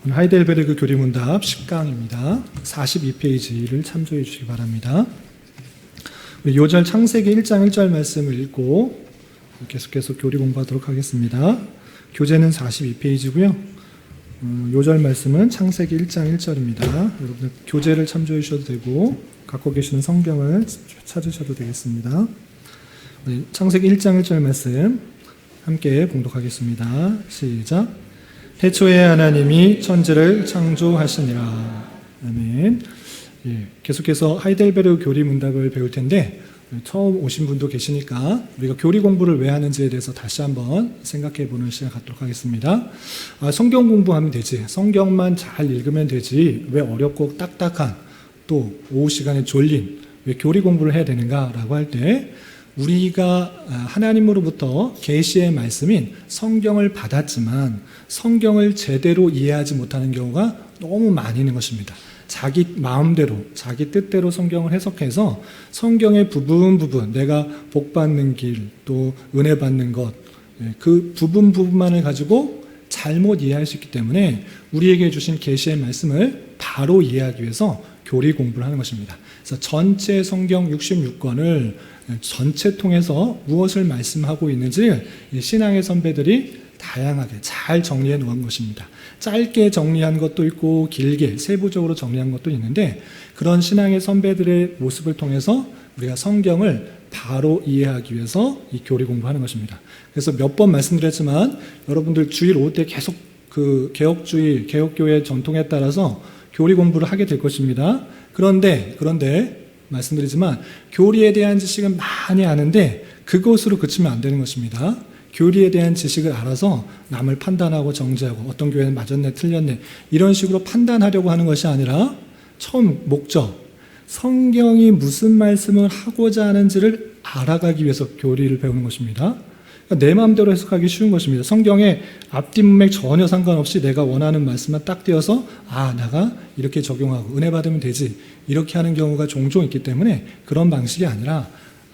오늘 하이델베르그 교리문답 10강입니다. 42페이지를 참조해 주시기 바랍니다. 우리 요절 창세기 1장 1절 말씀을 읽고 계속해서 교리 공부하도록 하겠습니다. 교재는 42페이지고요. 요절 말씀은 창세기 1장 1절입니다. 여러분들 교재를 참조해 주셔도 되고 갖고 계시는 성경을 찾으셔도 되겠습니다. 창세기 1장 1절 말씀 함께 봉독하겠습니다. 시작. 태초에 하나님이 천지를 창조하시니라. 아멘. 계속해서 하이델베르그 교리 문답을 배울 텐데 처음 오신 분도 계시니까 우리가 교리 공부를 왜 하는지에 대해서 다시 한번 생각해 보는 시간 갖도록 하겠습니다. 성경 공부하면 되지, 성경만 잘 읽으면 되지, 왜 어렵고 딱딱한 또 오후 시간에 졸린 왜 교리 공부를 해야 되는가라고 할 때 우리가 하나님으로부터 계시의 말씀인 성경을 받았지만 성경을 제대로 이해하지 못하는 경우가 너무 많이 있는 것입니다. 자기 마음대로 자기 뜻대로 성경을 해석해서 성경의 부분 내가 복 받는 길 또 은혜 받는 것 그 부분만을 가지고 잘못 이해할 수 있기 때문에 우리에게 주신 계시의 말씀을 바로 이해하기 위해서 교리 공부를 하는 것입니다. 그래서 전체 성경 66권을 전체 통해서 무엇을 말씀하고 있는지 신앙의 선배들이 다양하게 잘 정리해 놓은 것입니다. 짧게 정리한 것도 있고 길게 세부적으로 정리한 것도 있는데 그런 신앙의 선배들의 모습을 통해서 우리가 성경을 바로 이해하기 위해서 이 교리 공부하는 것입니다. 그래서 몇 번 말씀드렸지만 여러분들 주일 올 때 계속 그 개혁주의, 개혁교회 전통에 따라서 교리 공부를 하게 될 것입니다. 그런데 말씀드리지만 교리에 대한 지식은 많이 아는데 그것으로 그치면 안 되는 것입니다. 교리에 대한 지식을 알아서 남을 판단하고 정죄하고 어떤 교회는 맞았네 틀렸네 이런 식으로 판단하려고 하는 것이 아니라 처음 목적, 성경이 무슨 말씀을 하고자 하는지를 알아가기 위해서 교리를 배우는 것입니다. 그러니까 내 마음대로 해석하기 쉬운 것입니다. 성경에 앞뒤 문맥 전혀 상관없이 내가 원하는 말씀만 딱 띄어서 내가 이렇게 적용하고 은혜 받으면 되지 이렇게 하는 경우가 종종 있기 때문에 그런 방식이 아니라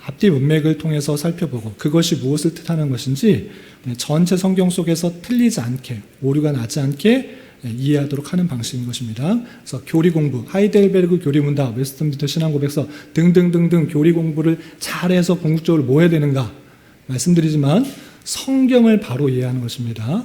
앞뒤 문맥을 통해서 살펴보고 그것이 무엇을 뜻하는 것인지 전체 성경 속에서 틀리지 않게 오류가 나지 않게 이해하도록 하는 방식인 것입니다. 그래서 교리 공부, 하이델베르그 교리 문답, 웨스트민스터 신앙고백서 등등등등 교리 공부를 잘해서 궁극적으로 뭐 해야 되는가 말씀드리지만 성경을 바로 이해하는 것입니다.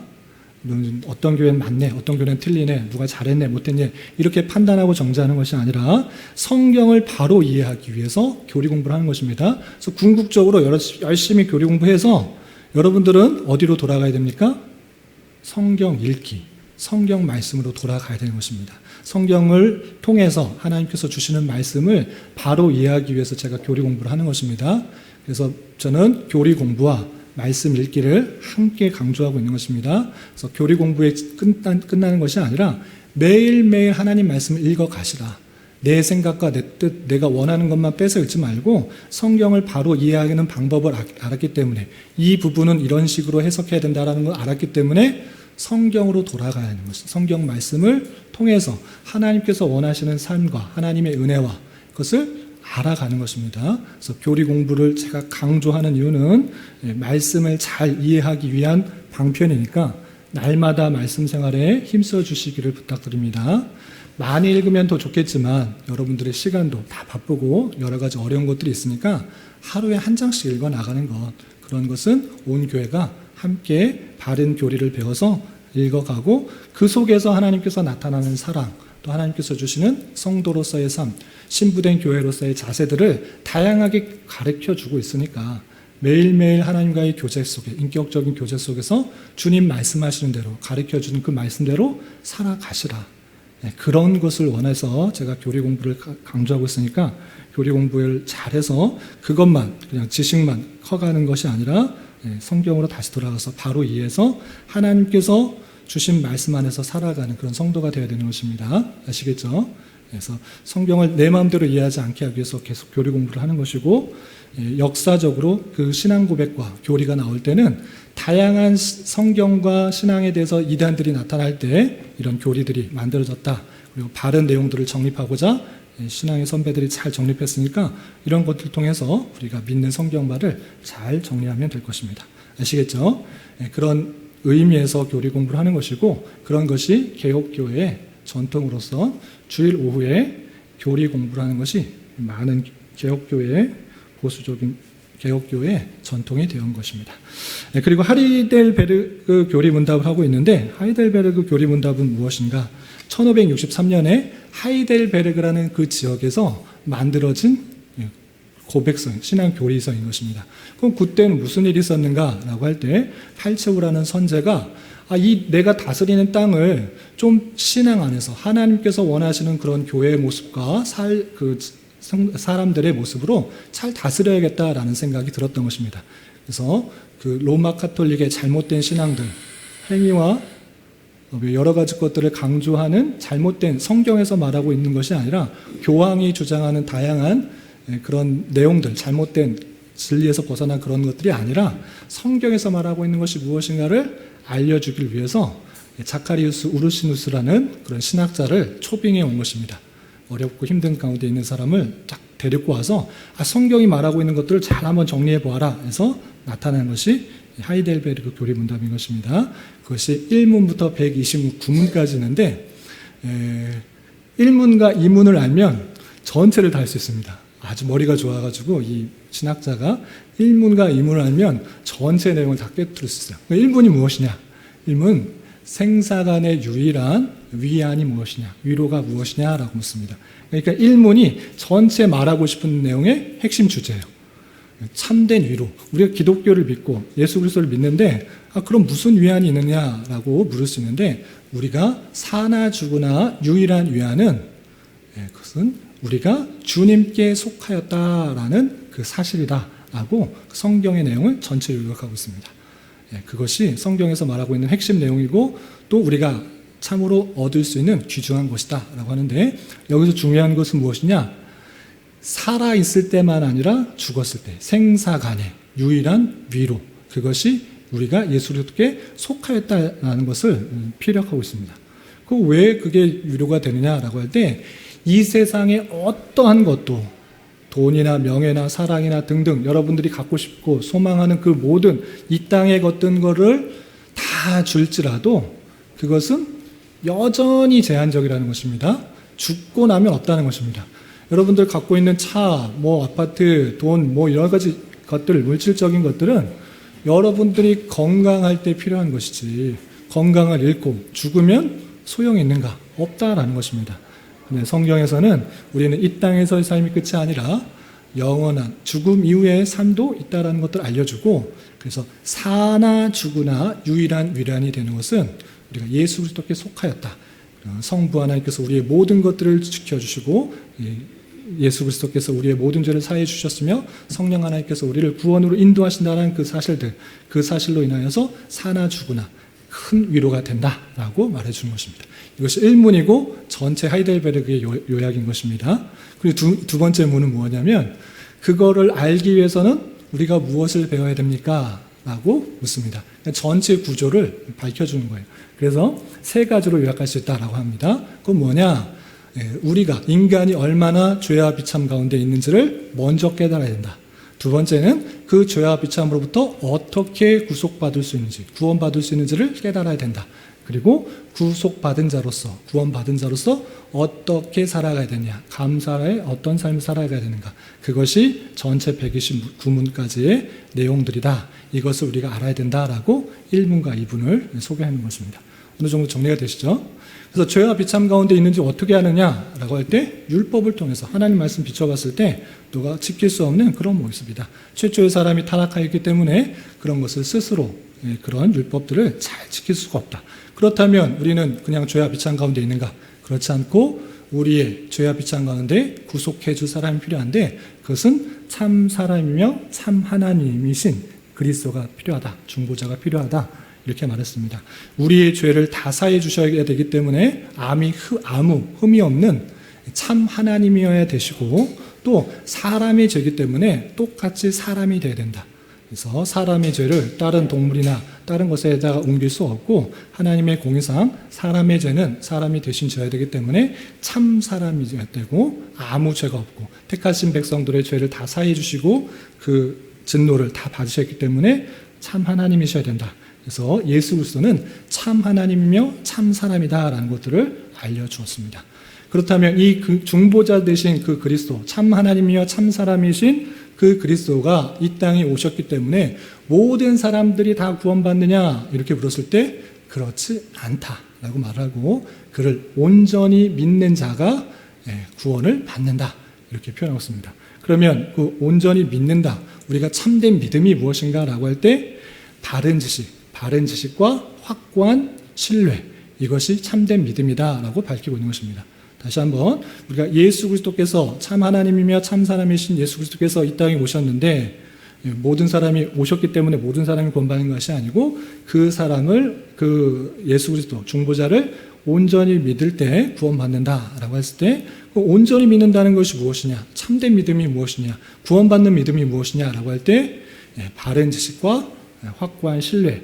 어떤 교회는 맞네, 어떤 교회는 틀리네, 누가 잘했네, 못했네 이렇게 판단하고 정죄하는 것이 아니라 성경을 바로 이해하기 위해서 교리 공부를 하는 것입니다. 그래서 궁극적으로 열심히 교리 공부해서 여러분들은 어디로 돌아가야 됩니까? 성경 읽기, 성경 말씀으로 돌아가야 되는 것입니다. 성경을 통해서 하나님께서 주시는 말씀을 바로 이해하기 위해서 제가 교리 공부를 하는 것입니다. 그래서 저는 교리 공부와 말씀 읽기를 함께 강조하고 있는 것입니다. 그래서 교리 공부에 끝나는 것이 아니라 매일매일 하나님 말씀을 읽어가시라. 내 생각과 내 뜻, 내가 원하는 것만 뺏어 읽지 말고 성경을 바로 이해하는 방법을 알았기 때문에 이 부분은 이런 식으로 해석해야 된다는 걸 알았기 때문에 성경으로 돌아가야 하는 것입니다. 성경 말씀을 통해서 하나님께서 원하시는 삶과 하나님의 은혜와 그것을 알아가는 것입니다. 그래서 교리 공부를 제가 강조하는 이유는 말씀을 잘 이해하기 위한 방편이니까 날마다 말씀 생활에 힘써 주시기를 부탁드립니다. 많이 읽으면 더 좋겠지만 여러분들의 시간도 다 바쁘고 여러 가지 어려운 것들이 있으니까 하루에 한 장씩 읽어 나가는 것, 그런 것은 온 교회가 함께 바른 교리를 배워서 읽어가고 그 속에서 하나님께서 나타나는 사랑, 또 하나님께서 주시는 성도로서의 삶, 신부된 교회로서의 자세들을 다양하게 가르쳐주고 있으니까 매일매일 하나님과의 교제 속에, 인격적인 교제 속에서 주님 말씀하시는 대로 가르쳐주는 그 말씀대로 살아가시라. 그런 것을 원해서 제가 교리 공부를 강조하고 있으니까 교리 공부를 잘해서 그것만 그냥 지식만 커가는 것이 아니라 성경으로 다시 돌아가서 바로 이해해서 하나님께서 주신 말씀 안에서 살아가는 그런 성도가 되어야 되는 것입니다. 아시겠죠? 그래서 성경을 내 마음대로 이해하지 않게 하기 위해서 계속 교리 공부를 하는 것이고 역사적으로 그 신앙 고백과 교리가 나올 때는 다양한 성경과 신앙에 대해서 이단들이 나타날 때 이런 교리들이 만들어졌다. 그리고 바른 내용들을 정립하고자 신앙의 선배들이 잘 정립했으니까 이런 것들을 통해서 우리가 믿는 성경말을 잘 정리하면 될 것입니다. 아시겠죠? 그런 의미에서 교리 공부를 하는 것이고 그런 것이 개혁교회의 전통으로서 주일 오후에 교리 공부를 하는 것이 많은 개혁교회의 보수적인 개혁교회의 전통이 되어 온 것입니다. 그리고 하이델베르그 교리문답을 하고 있는데 하이델베르그 교리문답은 무엇인가? 1563년에 하이델베르그라는 그 지역에서 만들어진 고백성, 신앙 교리서인 것입니다. 그럼 그때는 무슨 일이 있었는가라고 할 때 팔체우라는 선제가 이 내가 다스리는 땅을 좀 신앙 안에서 하나님께서 원하시는 그런 교회의 모습과 사람들의 모습으로 잘 다스려야겠다라는 생각이 들었던 것입니다. 그래서 그 로마 카톨릭의 잘못된 신앙들, 행위와 여러 가지 것들을 강조하는 잘못된 성경에서 말하고 있는 것이 아니라 교황이 주장하는 다양한 그런 내용들, 잘못된 진리에서 벗어난 그런 것들이 아니라 성경에서 말하고 있는 것이 무엇인가를 알려주길 위해서 자카리우스 우르시누스라는 그런 신학자를 초빙해 온 것입니다. 어렵고 힘든 가운데 있는 사람을 딱 데리고 와서 성경이 말하고 있는 것들을 잘 한번 정리해 보아라 해서 나타난 것이 하이델베르그 교리문답인 것입니다. 그것이 1문부터 129문까지 있는데 1문과 2문을 알면 전체를 다 할 수 있습니다. 아주 머리가 좋아가지고 이 신학자가 1문과 2문을 알면 전체 내용을 다 꿰뚫을 수 있어요. 1문이 무엇이냐? 1문 생사 간의 유일한 위안이 무엇이냐? 위로가 무엇이냐라고 묻습니다. 그러니까 1문이 전체 말하고 싶은 내용의 핵심 주제예요. 참된 위로. 우리가 기독교를 믿고 예수 그리스도를 믿는데 그럼 무슨 위안이 있느냐라고 물을 수 있는데 우리가 사나 죽으나 유일한 위안은 그것은 우리가 주님께 속하였다라는 그 사실이다라고 성경의 내용을 전체 요약하고 있습니다. 그것이 성경에서 말하고 있는 핵심 내용이고 또 우리가 참으로 얻을 수 있는 귀중한 것이다라고 하는데 여기서 중요한 것은 무엇이냐? 살아있을 때만 아니라 죽었을 때 생사간의 유일한 위로 그것이 우리가 예수 그리스도께 속하였다라는 것을 피력하고 있습니다. 왜 그게 위로가 되느냐라고 할 때 이 세상의 어떠한 것도 돈이나 명예나 사랑이나 등등 여러분들이 갖고 싶고 소망하는 그 모든 이 땅에 걷던 거를 다 줄지라도 그것은 여전히 제한적이라는 것입니다. 죽고 나면 없다는 것입니다. 여러분들 갖고 있는 차, 아파트, 돈, 여러 가지 것들, 물질적인 것들은 여러분들이 건강할 때 필요한 것이지 건강을 잃고 죽으면 소용이 있는가? 없다라는 것입니다. 성경에서는 우리는 이 땅에서의 삶이 끝이 아니라 영원한 죽음 이후의 삶도 있다라는 것들을 알려주고 그래서 사나 죽으나 유일한 위안이 되는 것은 우리가 예수 그리스도께 속하였다. 성부 하나님께서 우리의 모든 것들을 지켜주시고 예수 그리스도께서 우리의 모든 죄를 사해 주셨으며 성령 하나님께서 우리를 구원으로 인도하신다는 그 사실들, 그 사실로 인하여서 사나 죽으나 큰 위로가 된다라고 말해주는 것입니다. 이것이 1문이고 전체 하이델베르그의 요약인 것입니다. 그리고 두 번째 문은 뭐냐면 그거를 알기 위해서는 우리가 무엇을 배워야 됩니까? 라고 묻습니다. 전체 구조를 밝혀주는 거예요. 그래서 세 가지로 요약할 수 있다라고 합니다. 그건 뭐냐? 우리가 인간이 얼마나 죄와 비참 가운데 있는지를 먼저 깨달아야 된다. 두 번째는 그 죄와 비참으로부터 어떻게 구속받을 수 있는지, 구원받을 수 있는지를 깨달아야 된다. 그리고 구속받은 자로서, 구원받은 자로서 어떻게 살아가야 되냐, 감사의 어떤 삶을 살아가야 되는가. 그것이 전체 129문까지의 내용들이다. 이것을 우리가 알아야 된다라고 1문과 2문을 소개하는 것입니다. 어느 정도 정리가 되시죠? 그래서 죄와 비참 가운데 있는지 어떻게 하느냐라고 할 때 율법을 통해서 하나님 말씀 비춰봤을 때 누가 지킬 수 없는 그런 모습이다. 최초의 사람이 타락하였기 때문에 그런 것을 스스로 그런 율법들을 잘 지킬 수가 없다. 그렇다면 우리는 그냥 죄와 비참 가운데 있는가? 그렇지 않고 우리의 죄와 비참 가운데 구속해 줄 사람이 필요한데 그것은 참 사람이며 참 하나님이신 그리스도가 필요하다. 중보자가 필요하다. 이렇게 말했습니다. 우리의 죄를 다 사해 주셔야 되기 때문에 아무 흠이 없는 참 하나님이어야 되시고 또 사람의 죄이기 때문에 똑같이 사람이 돼야 된다. 그래서 사람의 죄를 다른 동물이나 다른 것에다가 옮길 수 없고 하나님의 공의상 사람의 죄는 사람이 대신 져야 되기 때문에 참 사람이 돼야 되고 아무 죄가 없고 택하신 백성들의 죄를 다 사해 주시고 그 진노를 다 받으셨기 때문에 참 하나님이셔야 된다. 그래서 예수 그리스도는 참 하나님이며 참 사람이다라는 것들을 알려주었습니다. 그렇다면 이 중보자 되신 그 그리스도, 참 하나님이며 참 사람이신 그 그리스도가 이 땅에 오셨기 때문에 모든 사람들이 다 구원받느냐 이렇게 물었을 때 그렇지 않다라고 말하고, 그를 온전히 믿는 자가 구원을 받는다 이렇게 표현하고 있습니다. 그러면 그 온전히 믿는다, 우리가 참된 믿음이 무엇인가 라고 할 때 바른 지식과 확고한 신뢰, 이것이 참된 믿음이다 라고 밝히고 있는 것입니다. 다시 한번, 우리가 예수 그리스도께서 참 하나님이며 참 사람이신 예수 그리스도께서 이 땅에 오셨는데 모든 사람이 오셨기 때문에 모든 사람이 구원받는 것이 아니고 그 사람을, 그 예수 그리스도 중보자를 온전히 믿을 때 구원받는다라고 했을 때 그 온전히 믿는다는 것이 무엇이냐, 참된 믿음이 무엇이냐, 구원받는 믿음이 무엇이냐라고 할 때 바른 지식과 확고한 신뢰,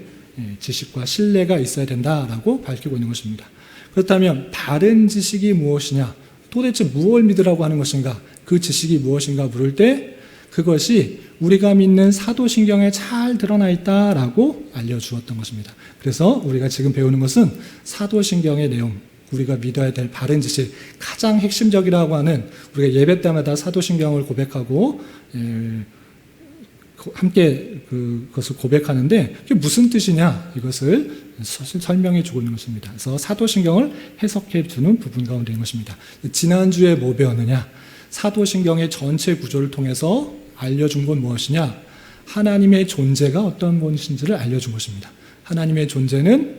지식과 신뢰가 있어야 된다라고 밝히고 있는 것입니다. 그렇다면 바른 지식이 무엇이냐, 도대체 무엇을 믿으라고 하는 것인가, 그 지식이 무엇인가 물을 때 그것이 우리가 믿는 사도신경에 잘 드러나 있다라고 알려주었던 것입니다. 그래서 우리가 지금 배우는 것은 사도신경의 내용, 우리가 믿어야 될 바른 지식, 가장 핵심적이라고 하는, 우리가 예배 때마다 사도신경을 고백하고 함께 그것을 고백하는데 그게 무슨 뜻이냐, 이것을 사실 설명해 주고 있는 것입니다. 그래서 사도신경을 해석해 주는 부분 가운데인 것입니다. 지난주에 뭐 배웠느냐, 사도신경의 전체 구조를 통해서 알려준 건 무엇이냐, 하나님의 존재가 어떤 것인지를 알려준 것입니다. 하나님의 존재는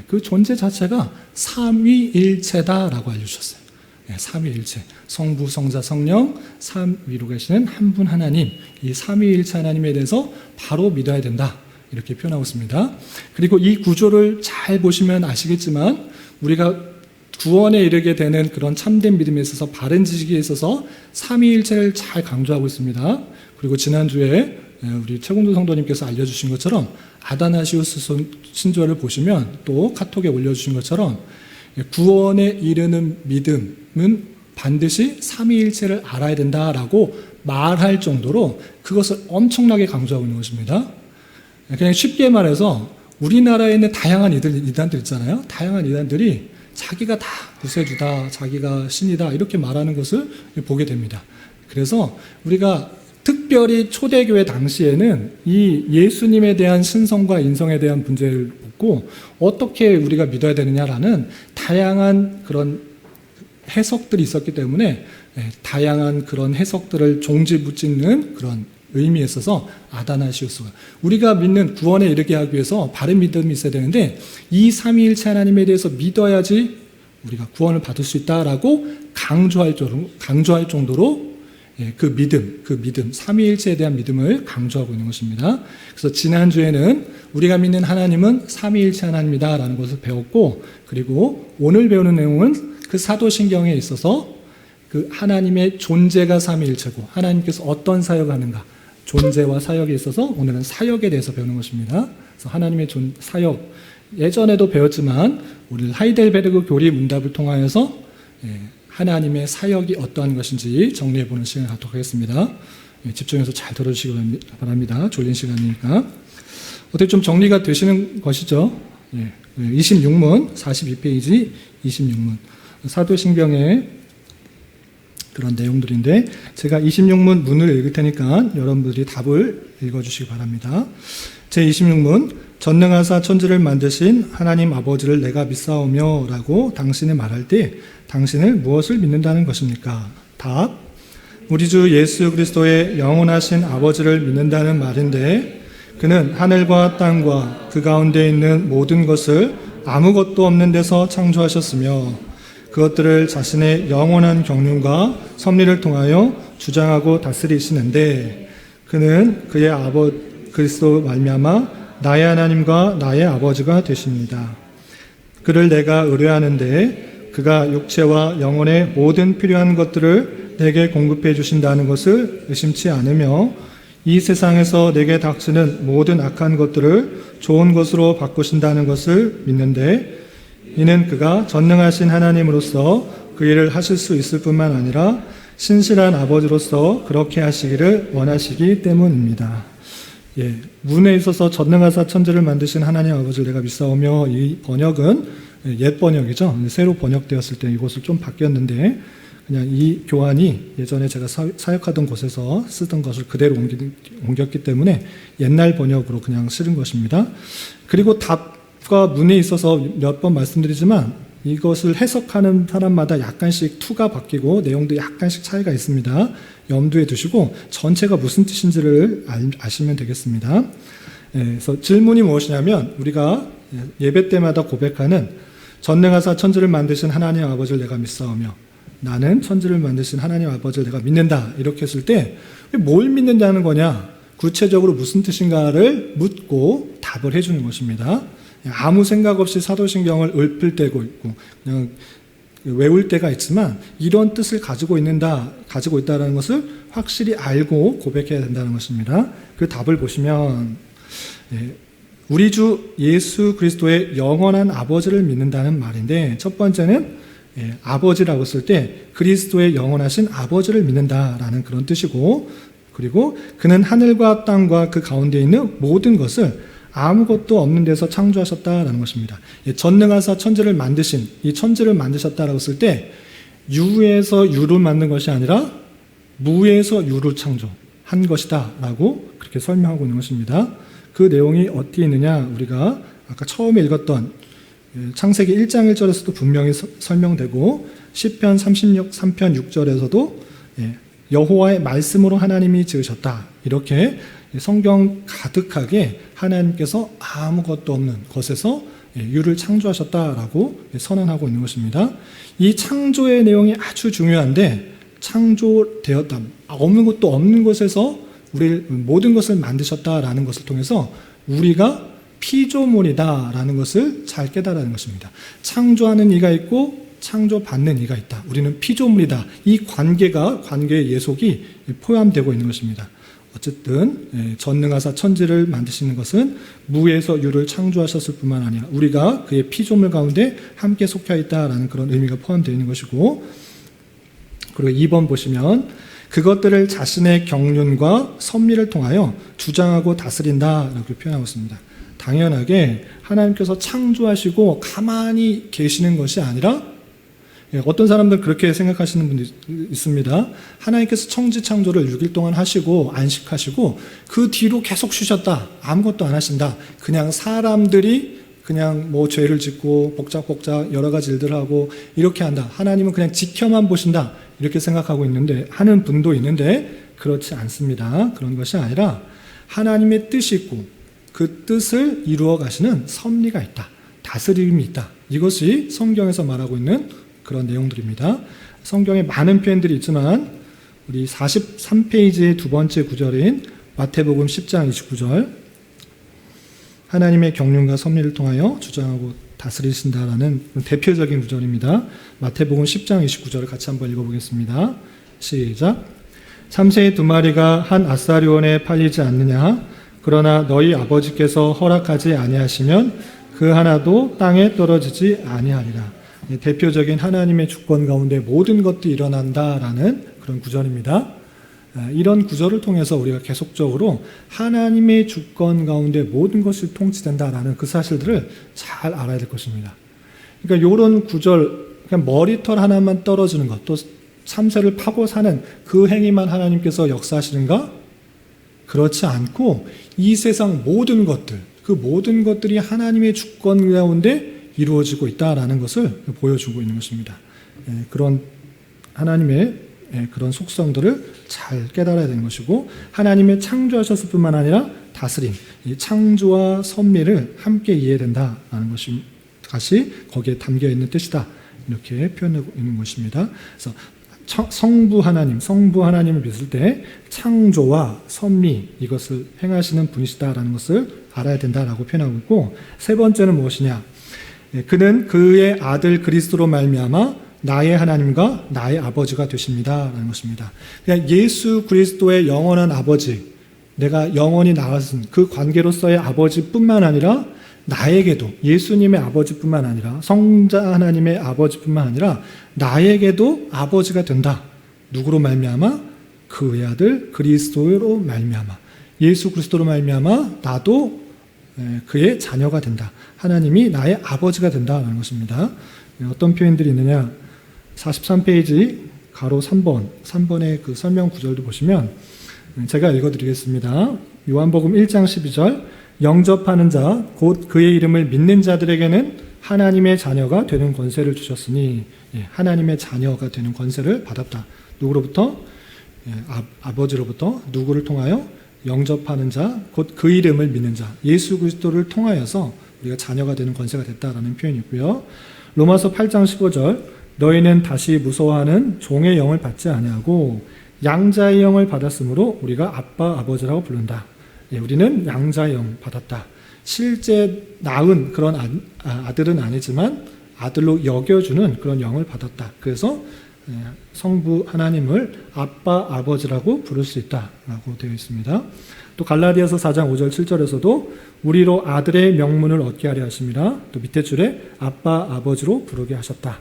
그 존재 자체가 삼위일체다라고 알려주셨어요. 삼위일체, 성부, 성자, 성령, 삼위로 계시는 한 분 하나님, 이 삼위일체 하나님에 대해서 바로 믿어야 된다 이렇게 표현하고 있습니다. 그리고 이 구조를 잘 보시면 아시겠지만 우리가 구원에 이르게 되는 그런 참된 믿음에 있어서, 바른 지식에 있어서 삼위일체를 잘 강조하고 있습니다. 그리고 지난주에 우리 최공도 성도님께서 알려주신 것처럼 아다나시우스 신조를 보시면, 또 카톡에 올려주신 것처럼 구원에 이르는 믿음은 반드시 삼위일체를 알아야 된다라고 말할 정도로 그것을 엄청나게 강조하고 있는 것입니다. 그냥 쉽게 말해서 우리나라에 있는 다양한 이단들 있잖아요. 다양한 이단들이 자기가 다 구세주다, 자기가 신이다 이렇게 말하는 것을 보게 됩니다. 그래서 우리가 특별히 초대교회 당시에는 이 예수님에 대한 신성과 인성에 대한 문제를 묻고 어떻게 우리가 믿어야 되느냐라는 다양한 그런 해석들이 있었기 때문에 다양한 그런 해석들을 종지부짓는 그런 의미에 있어서 아다나시우스가, 우리가 믿는 구원에 이르게 하기 위해서 바른 믿음이 있어야 되는데 이 삼위일체 하나님에 대해서 믿어야지 우리가 구원을 받을 수 있다라고 강조할 정도로 그 믿음, 삼위일체에 대한 믿음을 강조하고 있는 것입니다. 그래서 지난주에는 우리가 믿는 하나님은 삼위일체 하나님이다라는 것을 배웠고, 그리고 오늘 배우는 내용은 그 사도신경에 있어서 그 하나님의 존재가 삼위일체고 하나님께서 어떤 사역을 하는가, 존재와 사역에 있어서 오늘은 사역에 대해서 배우는 것입니다. 그래서 하나님의 사역, 예전에도 배웠지만 오늘 하이델베르그 교리 문답을 통하여서 하나님의 사역이 어떠한 것인지 정리해보는 시간을 갖도록 하겠습니다. 집중해서 잘 들어주시기 바랍니다. 졸린 시간이니까. 어떻게 좀 정리가 되시는 것이죠? 26문, 42페이지 26문. 사도신경의 그런 내용들인데 제가 26문 문을 읽을 테니까 여러분들이 답을 읽어주시기 바랍니다. 제26문, 전능하사 천지를 만드신 하나님 아버지를 내가 믿사오며 라고 당신이 말할 때 당신은 무엇을 믿는다는 것입니까? 답, 우리 주 예수 그리스도의 영원하신 아버지를 믿는다는 말인데 그는 하늘과 땅과 그 가운데 있는 모든 것을 아무것도 없는 데서 창조하셨으며 그것들을 자신의 영원한 경륜과 섭리를 통하여 주장하고 다스리시는데 그는 그의 그리스도 말미암아 나의 하나님과 나의 아버지가 되십니다. 그를 내가 의뢰하는데 그가 육체와 영혼의 모든 필요한 것들을 내게 공급해 주신다는 것을 의심치 않으며 이 세상에서 내게 닥치는 모든 악한 것들을 좋은 것으로 바꾸신다는 것을 믿는데 이는 그가 전능하신 하나님으로서 그 일을 하실 수 있을 뿐만 아니라 신실한 아버지로서 그렇게 하시기를 원하시기 때문입니다. 문에 있어서 전능하사 천지를 만드신 하나님 아버지를 내가 믿사오며, 이 번역은 옛 번역이죠. 새로 번역되었을 때 이것을 좀 바뀌었는데 그냥 이 교환이 예전에 제가 사역하던 곳에서 쓰던 것을 그대로 옮겼기 때문에 옛날 번역으로 그냥 실은 것입니다. 그리고 답과 문에 있어서 몇 번 말씀드리지만 이것을 해석하는 사람마다 약간씩 투가 바뀌고 내용도 약간씩 차이가 있습니다. 염두에 두시고 전체가 무슨 뜻인지를 아시면 되겠습니다. 그래서 질문이 무엇이냐면, 우리가 예배 때마다 고백하는 전능하사 천지를 만드신 하나님 아버지를 내가 믿사오며, 나는 천지를 만드신 하나님 아버지를 내가 믿는다, 이렇게 했을 때 뭘 믿는다는 거냐, 구체적으로 무슨 뜻인가를 묻고 답을 해주는 것입니다. 아무 생각 없이 사도신경을 읊을 때고 있고 그냥 외울 때가 있지만, 이런 뜻을 가지고 있다는 것을 확실히 알고 고백해야 된다는 것입니다. 그 답을 보시면, 우리 주 예수 그리스도의 영원한 아버지를 믿는다는 말인데, 첫 번째는 아버지라고 쓸 때 그리스도의 영원하신 아버지를 믿는다라는 그런 뜻이고, 그리고 그는 하늘과 땅과 그 가운데 있는 모든 것을 아무것도 없는 데서 창조하셨다라는 것입니다. 전능하사 천지를 만드신, 이 천지를 만드셨다라고 쓸 때 유에서 유를 만든 것이 아니라 무에서 유를 창조한 것이다 라고 그렇게 설명하고 있는 것입니다. 그 내용이 어디에 있느냐, 우리가 아까 처음에 읽었던 창세기 1장 1절에서도 분명히 설명되고, 시편 33편 6절에서도 여호와의 말씀으로 하나님이 지으셨다, 이렇게 성경 가득하게 하나님께서 아무것도 없는 것에서 유를 창조하셨다라고 선언하고 있는 것입니다. 이 창조의 내용이 아주 중요한데, 창조되었다, 없는 것도 없는 것에서 우리 모든 것을 만드셨다라는 것을 통해서 우리가 피조물이다라는 것을 잘 깨달아야 하는 것입니다. 창조하는 이가 있고 창조받는 이가 있다. 우리는 피조물이다. 이 관계의 예속이 포함되고 있는 것입니다. 어쨌든 전능하사 천지를 만드시는 것은 무에서 유를 창조하셨을 뿐만 아니라 우리가 그의 피조물 가운데 함께 속해 있다라는 그런 의미가 포함되어 있는 것이고, 그리고 2번 보시면 그것들을 자신의 경륜과 섭리를 통하여 주장하고 다스린다라고 표현하고 있습니다. 당연하게 하나님께서 창조하시고 가만히 계시는 것이 아니라, 어떤 사람들은 그렇게 생각하시는 분이 있습니다. 하나님께서 천지 창조를 6일 동안 하시고 안식하시고 그 뒤로 계속 쉬셨다, 아무것도 안 하신다, 그냥 사람들이 그냥 뭐 죄를 짓고 복작복작 여러 가지 일들을 하고 이렇게 한다, 하나님은 그냥 지켜만 보신다, 이렇게 생각하고 하는 분도 있는데, 그렇지 않습니다. 그런 것이 아니라 하나님의 뜻이 있고 그 뜻을 이루어 가시는 섭리가 있다, 다스림이 있다, 이것이 성경에서 말하고 있는 그런 내용들입니다. 성경에 많은 표현들이 있지만 우리 43페이지의 두 번째 구절인 마태복음 10장 29절, 하나님의 경륜과 섭리를 통하여 주장하고 다스리신다라는 대표적인 구절입니다. 마태복음 10장 29절을 같이 한번 읽어보겠습니다. 시작. 참새의 2마리가 한 아사리온에 팔리지 않느냐? 그러나 너희 아버지께서 허락하지 아니하시면 그 하나도 땅에 떨어지지 아니하리라. 대표적인 하나님의 주권 가운데 모든 것들이 일어난다라는 그런 구절입니다. 이런 구절을 통해서 우리가 계속적으로 하나님의 주권 가운데 모든 것이 통치된다라는 그 사실들을 잘 알아야 될 것입니다. 그러니까 이런 구절, 그냥 머리털 하나만 떨어지는 것, 또 참새를 파고 사는 그 행위만 하나님께서 역사하시는가? 그렇지 않고 이 세상 모든 것들, 그 모든 것들이 하나님의 주권 가운데 이루어지고 있다라는 것을 보여주고 있는 것입니다. 그런 하나님의 그런 속성들을 잘 깨달아야 되는 것이고, 하나님의 창조하셨을 뿐만 아니라 다스림, 이 창조와 섭리를 함께 이해된다라는 것이 다시 거기에 담겨 있는 뜻이다, 이렇게 표현하고 있는 것입니다. 그래서 성부 하나님을 믿을 때 창조와 섭리, 이것을 행하시는 분이시다라는 것을 알아야 된다라고 표현하고 있고, 세 번째는 무엇이냐? 그는 그의 아들 그리스도로 말미암아 나의 하나님과 나의 아버지가 되십니다라는 것입니다. 그냥 예수 그리스도의 영원한 아버지, 내가 영원히 나가신 그 관계로서의 아버지뿐만 아니라 나에게도, 예수님의 아버지뿐만 아니라 성자 하나님의 아버지뿐만 아니라 나에게도 아버지가 된다. 누구로 말미암아? 그의 아들 그리스도로 말미암아. 예수 그리스도로 말미암아 나도 그의 자녀가 된다. 하나님이 나의 아버지가 된다는 것입니다. 어떤 표현들이 있느냐? 43페이지 가로 3번의 그 설명 구절도 보시면 제가 읽어드리겠습니다. 요한복음 1장 12절 영접하는 자 곧 그의 이름을 믿는 자들에게는 하나님의 자녀가 되는 권세를 주셨으니 하나님의 자녀가 되는 권세를 받았다. 누구로부터? 아버지로부터. 누구를 통하여? 영접하는 자 곧 그 이름을 믿는 자 예수 그리스도를 통하여서 우리가 자녀가 되는 권세가 됐다라는 표현이 있고요. 로마서 8장 15절 너희는 다시 무서워하는 종의 영을 받지 아니하고 양자의 영을 받았으므로 우리가 아빠 아버지라고 부른다. 우리는 양자의 영 받았다. 실제 낳은 그런 아들은 아니지만 아들로 여겨주는 그런 영을 받았다. 그래서 성부 하나님을 아빠 아버지라고 부를 수 있다라고 되어 있습니다. 또 갈라디아서 4장 5절 7절에서도 우리로 아들의 명분을 얻게 하려 하심이라. 또 밑에 줄에 아빠 아버지로 부르게 하셨다.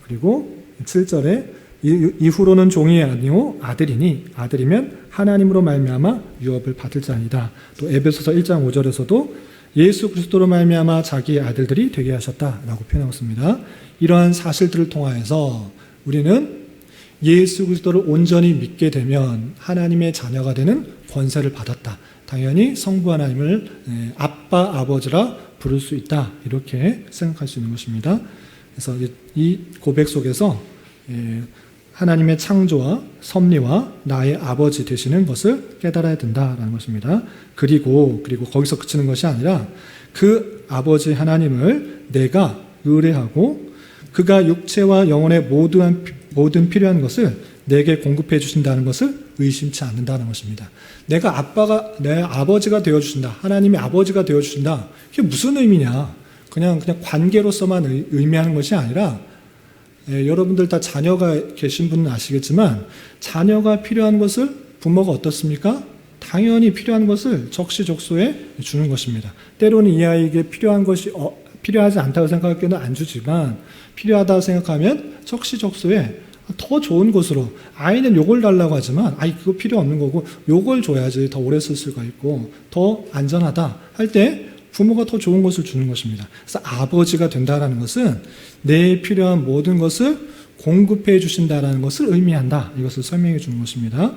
그리고 7절에 이후로는 종이 아니오 아들이니 아들이면 하나님으로 말미암아 유업을 받을 자이다. 또 에베소서 1장 5절에서도 예수 그리스도로 말미암아 자기의 아들들이 되게 하셨다라고 표현하고 있습니다. 이러한 사실들을 통하여서 우리는 예수 그리스도를 온전히 믿게 되면 하나님의 자녀가 되는 권세를 받았다. 당연히 성부 하나님을 아빠 아버지라 부를 수 있다. 이렇게 생각할 수 있는 것입니다. 그래서 이 고백 속에서 하나님의 창조와 섭리와 나의 아버지 되시는 것을 깨달아야 된다라는 것입니다. 그리고 거기서 그치는 것이 아니라 그 아버지 하나님을 내가 의뢰하고 그가 육체와 영혼의 모든 필요한 것을 내게 공급해 주신다는 것을 의심치 않는다는 것입니다. 내 아버지가 되어주신다. 하나님의 아버지가 되어주신다. 이게 무슨 의미냐? 그냥 관계로서만 의미하는 것이 아니라 여러분들 다 자녀가 계신 분은 아시겠지만 자녀가 필요한 것을 부모가 어떻습니까? 당연히 필요한 것을 적시적소에 주는 것입니다. 때로는 이 아이에게 필요한 것이 필요하지 않다고 생각할 때는 안 주지만 필요하다고 생각하면 적시적소에 더 좋은 것으로 아이는 요걸 달라고 하지만 그거 필요 없는 거고 요걸 줘야지 더 오래 쓸 수가 있고 더 안전하다 할 때 부모가 더 좋은 것을 주는 것입니다. 그래서 아버지가 된다라는 것은 내 필요한 모든 것을 공급해 주신다라는 것을 의미한다. 이것을 설명해 주는 것입니다.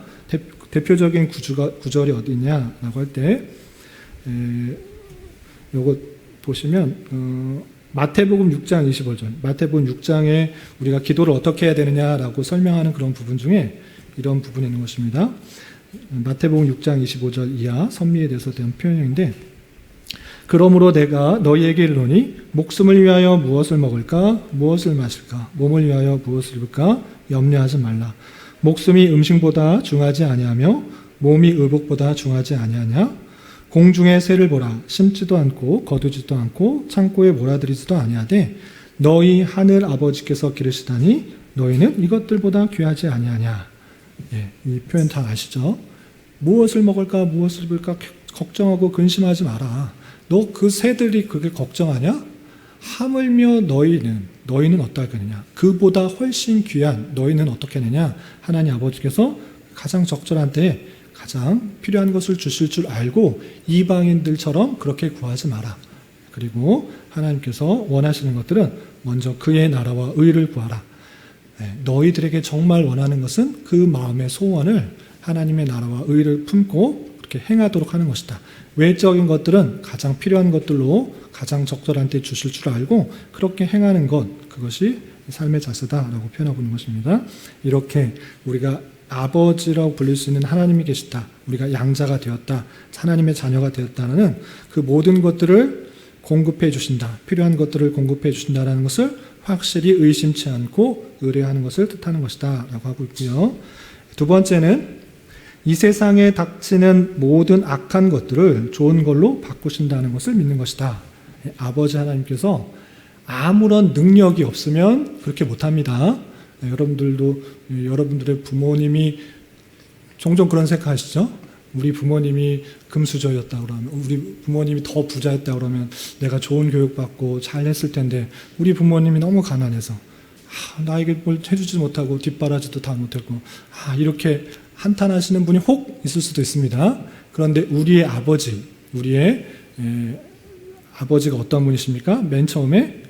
대표적인 구절이 어디 있냐라고 할 때 요거 보시면 마태복음 6장 25절 마태복음 6장에 우리가 기도를 어떻게 해야 되느냐라고 설명하는 그런 부분 중에 이런 부분이 있는 것입니다. 마태복음 6장 25절 이하 섭리에 대해서 대한 표현인데 그러므로 내가 너희에게 이르노니 목숨을 위하여 무엇을 먹을까 무엇을 마실까 몸을 위하여 무엇을 입을까 염려하지 말라. 목숨이 음식보다 중하지 아니하며 몸이 의복보다 중하지 아니하냐. 공중의 새를 보라. 심지도 않고 거두지도 않고 창고에 몰아들이지도 아니하되 너희 하늘 아버지께서 기르시다니 너희는 이것들보다 귀하지 아니하냐. 이 표현 다 아시죠? 무엇을 먹을까 무엇을 입을까 걱정하고 근심하지 마라. 너 그 새들이 그게 걱정하냐? 하물며 너희는 어떠하겠느냐? 그보다 훨씬 귀한 너희는 어떻게 하느냐? 하나님 아버지께서 가장 적절한 때에 가장 필요한 것을 주실 줄 알고 이방인들처럼 그렇게 구하지 마라. 그리고 하나님께서 원하시는 것들은 먼저 그의 나라와 의를 구하라. 너희들에게 정말 원하는 것은 그 마음의 소원을 하나님의 나라와 의를 품고 그렇게 행하도록 하는 것이다. 외적인 것들은 가장 필요한 것들로 가장 적절한 때 주실 줄 알고 그렇게 행하는 것, 그것이 삶의 자세다라고 표현하고 있는 것입니다. 이렇게 우리가 아버지라고 불릴 수 있는 하나님이 계시다. 우리가 양자가 되었다. 하나님의 자녀가 되었다는 그 모든 것들을 공급해 주신다. 필요한 것들을 공급해 주신다는 것을 확실히 의심치 않고 의뢰하는 것을 뜻하는 것이다 라고 하고 있고요. 두 번째는 이 세상에 닥치는 모든 악한 것들을 좋은 걸로 바꾸신다는 것을 믿는 것이다. 아버지 하나님께서 아무런 능력이 없으면 그렇게 못합니다. 여러분들의 부모님이 종종 그런 생각하시죠? 우리 부모님이 금수저였다 그러면, 우리 부모님이 더 부자였다 그러면 내가 좋은 교육받고 잘했을 텐데 우리 부모님이 너무 가난해서 나에게 뭘 해주지 못하고 뒷바라지도 다 못했고 이렇게 한탄하시는 분이 혹 있을 수도 있습니다. 그런데 우리의 아버지가 어떤 분이십니까? 맨 처음에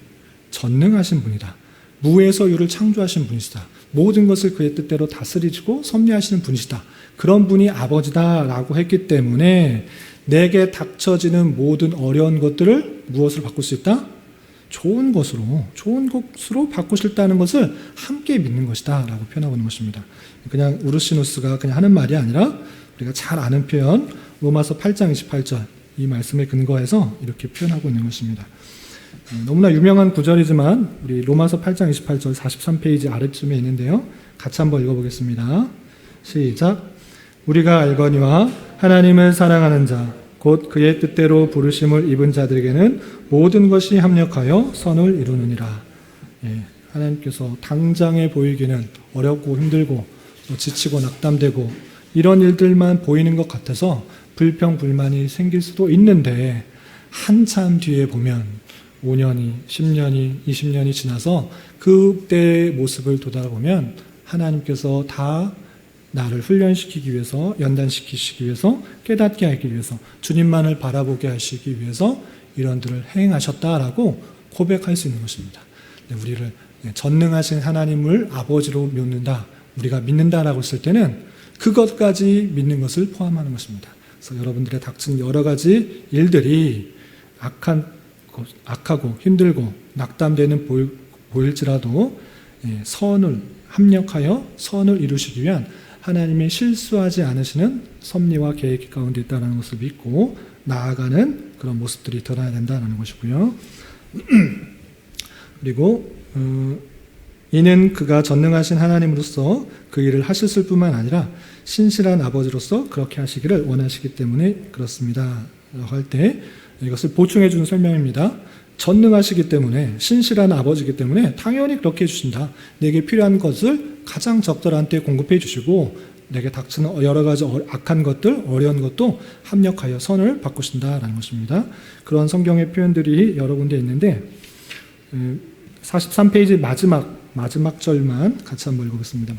전능하신 분이다. 무에서 유를 창조하신 분이시다. 모든 것을 그의 뜻대로 다스리시고 섭리하시는 분이시다. 그런 분이 아버지다라고 했기 때문에 내게 닥쳐지는 모든 어려운 것들을 무엇으로 바꿀 수 있다? 좋은 것으로 바꾸실다는 것을 함께 믿는 것이다 라고 표현하고 있는 것입니다. 그냥 우르시누스가 그냥 하는 말이 아니라 우리가 잘 아는 표현 로마서 8장 28절 이 말씀에 근거해서 이렇게 표현하고 있는 것입니다. 너무나 유명한 구절이지만 우리 로마서 8장 28절 43페이지 아래쯤에 있는데요. 같이 한번 읽어보겠습니다. 시작. 우리가 알거니와 하나님을 사랑하는 자 곧 그의 뜻대로 부르심을 입은 자들에게는 모든 것이 합력하여 선을 이루느니라. 하나님께서 당장에 보이기는 어렵고 힘들고 지치고 낙담되고 이런 일들만 보이는 것 같아서 불평불만이 생길 수도 있는데 한참 뒤에 보면 5년이, 10년이, 20년이 지나서 그때의 모습을 돌아보면 하나님께서 다 나를 훈련시키기 위해서, 연단시키시기 위해서, 깨닫게 하기 위해서, 주님만을 바라보게 하시기 위해서 이런들을 행하셨다라고 고백할 수 있는 것입니다. 우리를 전능하신 하나님을 아버지로 믿는다, 우리가 믿는다라고 했을 때는 그것까지 믿는 것을 포함하는 것입니다. 그래서 여러분들의 닥친 여러 가지 일들이 악하고 힘들고 낙담되는 보일지라도 선을 합력하여 선을 이루시기 위한 하나님의 실수하지 않으시는 섭리와 계획 가운데 있다는 것을 믿고 나아가는 그런 모습들이 드러나야 된다는 것이고요. 그리고 이는 그가 전능하신 하나님으로서 그 일을 하셨을 뿐만 아니라 신실한 아버지로서 그렇게 하시기를 원하시기 때문에 그렇습니다. 할 때 이것을 보충해 주는 설명입니다. 전능하시기 때문에 신실한 아버지이기 때문에 당연히 그렇게 해주신다. 내게 필요한 것을 가장 적절한 때에 공급해 주시고 내게 닥치는 여러 가지 악한 것들, 어려운 것도 합력하여 선을 바꾸신다라는 것입니다. 그런 성경의 표현들이 여러 군데 있는데 43페이지 마지막 절만 같이 한번 읽어보겠습니다.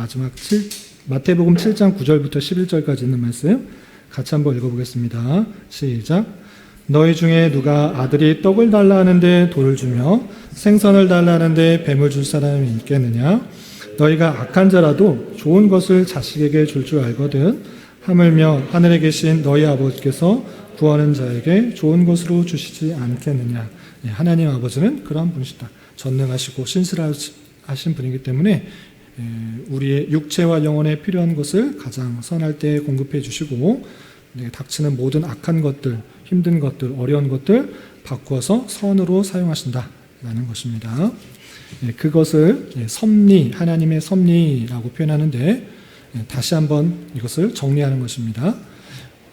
마태복음 7장 9절부터 11절까지 있는 말씀 같이 한번 읽어보겠습니다. 시작. 너희 중에 누가 아들이 떡을 달라 하는데 돌을 주며 생선을 달라 하는데 뱀을 줄 사람이 있겠느냐? 너희가 악한 자라도 좋은 것을 자식에게 줄 줄 알거든. 하물며 하늘에 계신 너희 아버지께서 구하는 자에게 좋은 것으로 주시지 않겠느냐? 하나님 아버지는 그러한 분이시다. 전능하시고 신실하신 분이기 때문에 우리의 육체와 영혼에 필요한 것을 가장 선할 때 공급해 주시고 닥치는 모든 악한 것들, 힘든 것들, 어려운 것들 바꾸어서 선으로 사용하신다라는 것입니다. 그것을 섭리, 하나님의 섭리라고 표현하는데 다시 한번 이것을 정리하는 것입니다.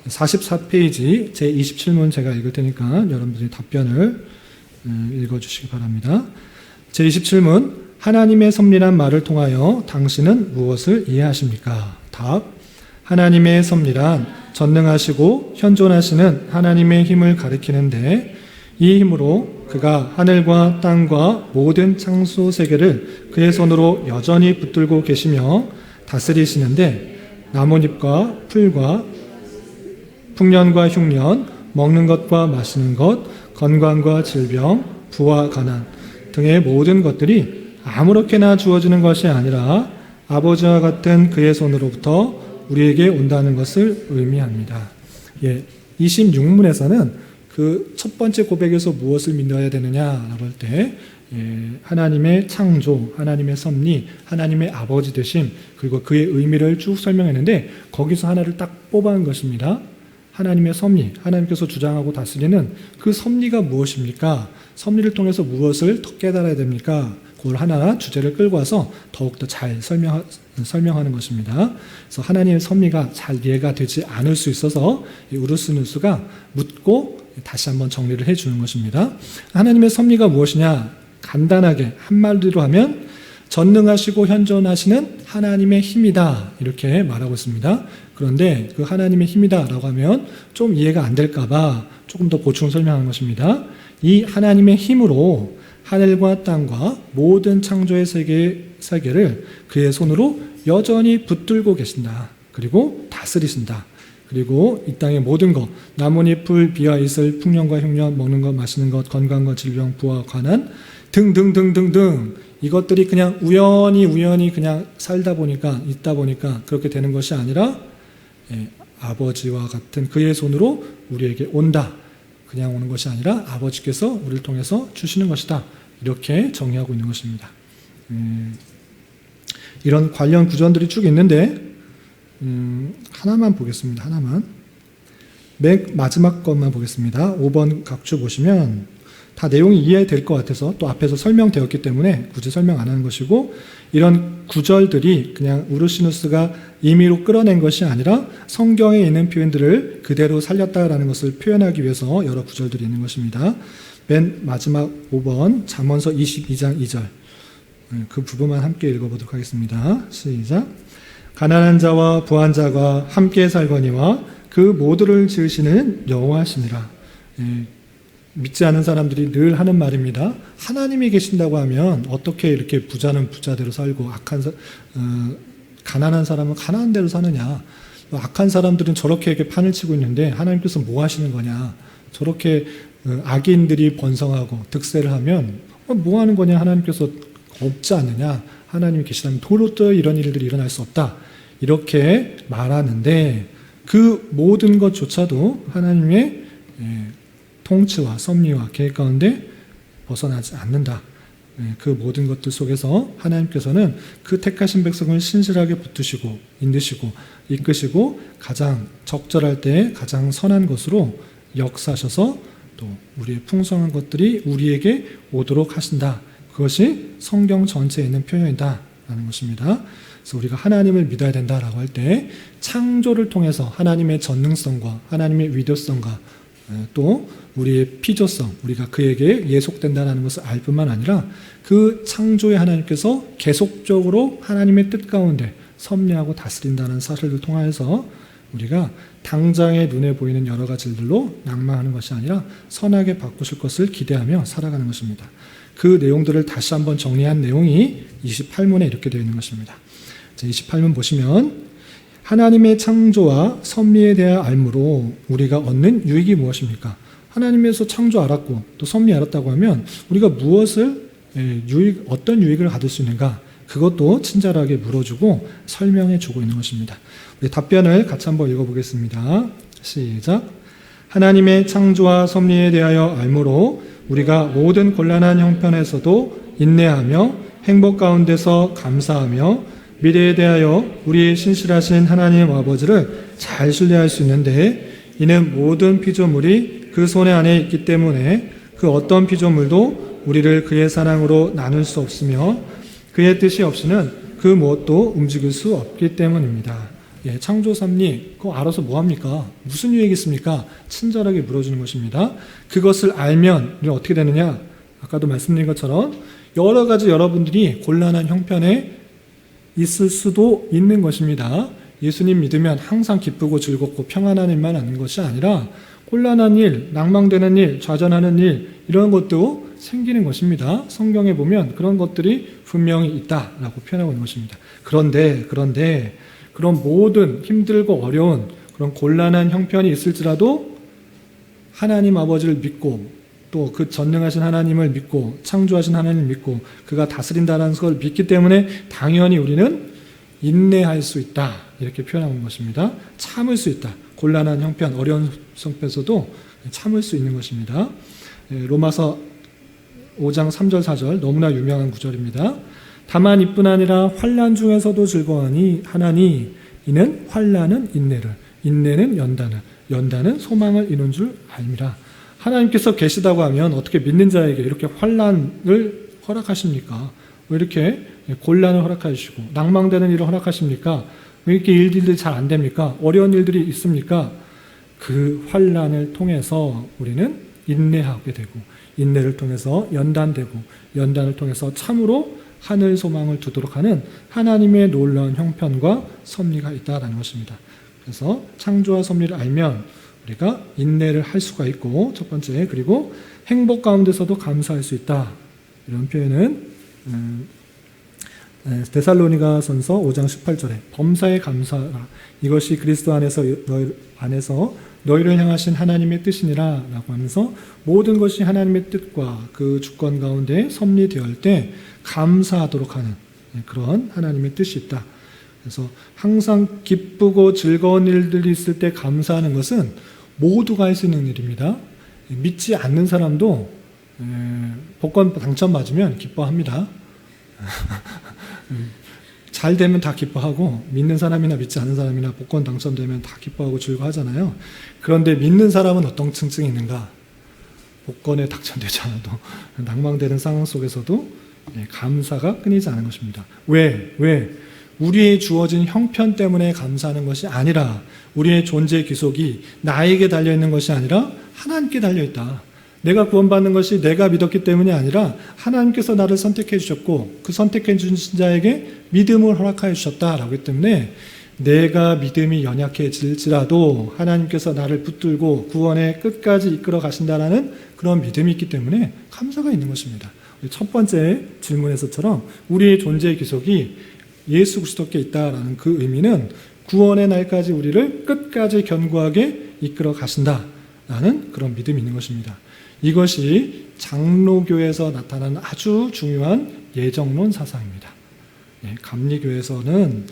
44페이지 제27문 제가 읽을 테니까 여러분들이 답변을 읽어주시기 바랍니다. 제27문 하나님의 섭리란 말을 통하여 당신은 무엇을 이해하십니까? 답. 하나님의 섭리란 전능하시고 현존하시는 하나님의 힘을 가리키는데 이 힘으로 그가 하늘과 땅과 모든 창조 세계를 그의 손으로 여전히 붙들고 계시며 다스리시는데 나뭇잎과 풀과 풍년과 흉년, 먹는 것과 마시는 것, 건강과 질병, 부와 가난 등의 모든 것들이 아무렇게나 주어지는 것이 아니라 아버지와 같은 그의 손으로부터 우리에게 온다는 것을 의미합니다. 26문에서는 그 첫 번째 고백에서 무엇을 믿어야 되느냐라고 할 때 하나님의 창조, 하나님의 섭리, 하나님의 아버지 되심 그리고 그의 의미를 쭉 설명했는데 거기서 하나를 딱 뽑아낸 것입니다. 하나님의 섭리, 하나님께서 주장하고 다스리는 그 섭리가 무엇입니까? 섭리를 통해서 무엇을 더 깨달아야 됩니까? 그걸 하나 주제를 끌고 와서 더욱더 잘 설명하는 것입니다. 그래서 하나님의 섭리가 잘 이해가 되지 않을 수 있어서 우르스누스가 묻고 다시 한번 정리를 해주는 것입니다. 하나님의 섭리가 무엇이냐? 간단하게 한마디로 하면 전능하시고 현존하시는 하나님의 힘이다 이렇게 말하고 있습니다. 그런데 그 하나님의 힘이다라고 하면 좀 이해가 안 될까봐 조금 더 보충 설명하는 것입니다. 이 하나님의 힘으로 하늘과 땅과 모든 창조의 세계를 그의 손으로 여전히 붙들고 계신다. 그리고 다스리신다. 그리고 이 땅의 모든 것, 나뭇잎, 풀, 비와 이슬, 풍년과 흉년, 먹는 것, 마시는 것, 건강과 질병, 부와 관한 등등등등등 이것들이 그냥 우연히 그냥 살다 보니까 있다 보니까 그렇게 되는 것이 아니라 아버지와 같은 그의 손으로 우리에게 온다. 그냥 오는 것이 아니라 아버지께서 우리를 통해서 주시는 것이다. 이렇게 정의하고 있는 것입니다. 이런 관련 구절들이 쭉 있는데 하나만 보겠습니다. 하나만. 맨 마지막 것만 보겠습니다. 5번 각주 보시면 다 내용이 이해될 것 같아서 또 앞에서 설명되었기 때문에 굳이 설명 안 하는 것이고, 이런 구절들이 그냥 우르시누스가 임의로 끌어낸 것이 아니라 성경에 있는 표현들을 그대로 살렸다라는 것을 표현하기 위해서 여러 구절들이 있는 것입니다. 맨 마지막 5번 잠언서 22장 2절 그 부분만 함께 읽어보도록 하겠습니다. 시작. 가난한 자와 부한 자가 함께 살거니와 그 모두를 지으시는 여호와시니라. 믿지 않는 사람들이 늘 하는 말입니다. 하나님이 계신다고 하면 어떻게 이렇게 부자는 부자대로 살고 가난한 사람은 가난한 대로 사느냐, 악한 사람들은 저렇게 이렇게 판을 치고 있는데 하나님께서 뭐 하시는 거냐, 저렇게 악인들이 번성하고 득세를 하면 뭐 하는 거냐, 하나님께서 없지 않느냐, 하나님이 계시다면 도로도 이런 일들이 일어날 수 없다, 이렇게 말하는데 그 모든 것조차도 하나님의 통치와 섭리와 계획 가운데 벗어나지 않는다. 그 모든 것들 속에서 하나님께서는 그 택하신 백성을 신실하게 붙드시고 인도시고 이끄시고 가장 적절할 때 가장 선한 것으로 역사하셔서 또 우리의 풍성한 것들이 우리에게 오도록 하신다. 그것이 성경 전체에 있는 표현이다 라는 것입니다. 그래서 우리가 하나님을 믿어야 된다라고 할 때 창조를 통해서 하나님의 전능성과 하나님의 위대성과 또 우리의 피조성, 우리가 그에게 예속된다는 것을 알 뿐만 아니라 그 창조의 하나님께서 계속적으로 하나님의 뜻 가운데 섭리하고 다스린다는 사실을 통하여서 우리가 당장의 눈에 보이는 여러 가지 일들로 낭망하는 것이 아니라 선하게 바꾸실 것을 기대하며 살아가는 것입니다. 그 내용들을 다시 한번 정리한 내용이 28문에 이렇게 되어 있는 것입니다. 28문 보시면 하나님의 창조와 섭리에 대한 알므로 우리가 얻는 유익이 무엇입니까? 하나님에서 창조 알았고 또 섭리 알았다고 하면 우리가 무엇을 어떤 유익을 받을 수 있는가? 그것도 친절하게 물어주고 설명해 주고 있는 것입니다. 우리 답변을 같이 한번 읽어보겠습니다. 시작. 하나님의 창조와 섭리에 대하여 알므로 우리가 모든 곤란한 형편에서도 인내하며 행복 가운데서 감사하며 미래에 대하여 우리의 신실하신 하나님 아버지를 잘 신뢰할 수 있는데, 이는 모든 피조물이 그 손에 안에 있기 때문에 그 어떤 피조물도 우리를 그의 사랑으로 나눌 수 없으며 그의 뜻이 없이는 그 무엇도 움직일 수 없기 때문입니다. 창조 섭리 그거 알아서 뭐합니까? 무슨 유익이 있습니까? 친절하게 물어주는 것입니다. 그것을 알면 우리는 어떻게 되느냐? 아까도 말씀드린 것처럼 여러 가지 여러분들이 곤란한 형편에 있을 수도 있는 것입니다. 예수님 믿으면 항상 기쁘고 즐겁고 평안한 일만 하는 것이 아니라 곤란한 일, 낭망되는 일, 좌절하는 일, 이런 것도 생기는 것입니다. 성경에 보면 그런 것들이 분명히 있다라고 표현하고 있는 것입니다. 그런데 그런 모든 힘들고 어려운 그런 곤란한 형편이 있을지라도 하나님 아버지를 믿고 또 그 전능하신 하나님을 믿고 창조하신 하나님을 믿고 그가 다스린다는 것을 믿기 때문에 당연히 우리는 인내할 수 있다, 이렇게 표현하는 것입니다. 참을 수 있다. 곤란한 형편, 어려운 형편에서도 참을 수 있는 것입니다. 로마서 5장 3절 4절 너무나 유명한 구절입니다. 다만 이뿐 아니라 환난 중에서도 즐거워하니 하나니 이는 환난은 인내를, 인내는 연단을, 연단은 소망을 이룬 줄 알미라. 하나님께서 계시다고 하면 어떻게 믿는 자에게 이렇게 환난을 허락하십니까? 왜 이렇게 곤란을 허락하시고 낭망되는 일을 허락하십니까? 왜 이렇게 일들이 잘 안 됩니까? 어려운 일들이 있습니까? 그 환난을 통해서 우리는 인내하게 되고 인내를 통해서 연단되고 연단을 통해서 참으로 하늘 소망을 두도록 하는 하나님의 놀라운 형편과 섭리가 있다는 것입니다. 그래서 창조와 섭리를 알면 우리가 인내를 할 수가 있고, 첫 번째, 그리고 행복 가운데서도 감사할 수 있다. 이런 표현은 데살로니가전서 5장 18절에 범사에 감사하라. 이것이 그리스도 안에서 너희를 향하신 하나님의 뜻이니라 라고 하면서 모든 것이 하나님의 뜻과 그 주권 가운데 섭리되어 때 감사하도록 하는 그런 하나님의 뜻이 있다. 그래서 항상 기쁘고 즐거운 일들이 있을 때 감사하는 것은 모두가 할 수 있는 일입니다. 믿지 않는 사람도 복권 당첨 맞으면 기뻐합니다. 잘 되면 다 기뻐하고 믿는 사람이나 믿지 않는 사람이나 복권 당첨되면 다 기뻐하고 즐거워하잖아요. 그런데 믿는 사람은 어떤 특징이 있는가? 복권에 당첨되지 않아도 낭망되는 상황 속에서도 감사가 끊이지 않은 것입니다. 왜? 우리의 주어진 형편 때문에 감사하는 것이 아니라 우리의 존재 기속이 나에게 달려있는 것이 아니라 하나님께 달려있다. 내가 구원받는 것이 내가 믿었기 때문이 아니라 하나님께서 나를 선택해 주셨고 그 선택해 주신 자에게 믿음을 허락하여 주셨다라고 했기 때문에 내가 믿음이 연약해질지라도 하나님께서 나를 붙들고 구원의 끝까지 이끌어 가신다라는 그런 믿음이 있기 때문에 감사가 있는 것입니다. 첫 번째 질문에서처럼 우리의 존재의 기속이 예수 그리스도께 있다라는 그 의미는 구원의 날까지 우리를 끝까지 견고하게 이끌어 가신다라는 그런 믿음이 있는 것입니다. 이것이 장로교에서 나타나는 아주 중요한 예정론 사상입니다. 감리교에서는